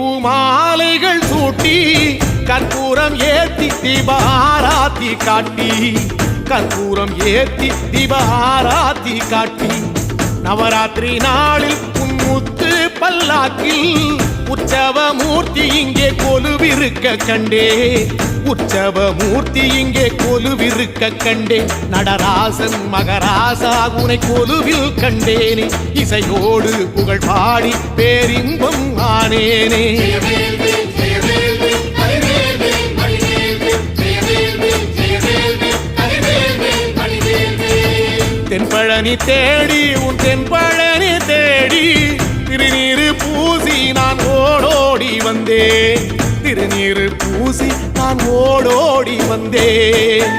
பூமாலைகள் சூட்டி கற்பூரம் ஏத்தி தீபாராத்தி காட்டி கற்பூரம் ஏத்தி தீபாராத்தி காட்டி நவராத்திரி நாளில் முத்து பல்லாக்கில் உற்சவ மூர்த்தி இங்கே கொலுவிருக்க கண்டே உற்சவ மூர்த்தி இங்கே கொலுவிருக்க கண்டே நடராசன் மகராசா உனை கொலுவில் கண்டேனே இசையோடு புகழ் பாடி பேரின்பம் ஆனேனே தென்பழனி தேடி உன் தென்பழனி தேடி திருநீரு பூசி நான் ஓடோடி வந்தேன் திருநீரு பூசி நான் ஓடோடி வந்தேன்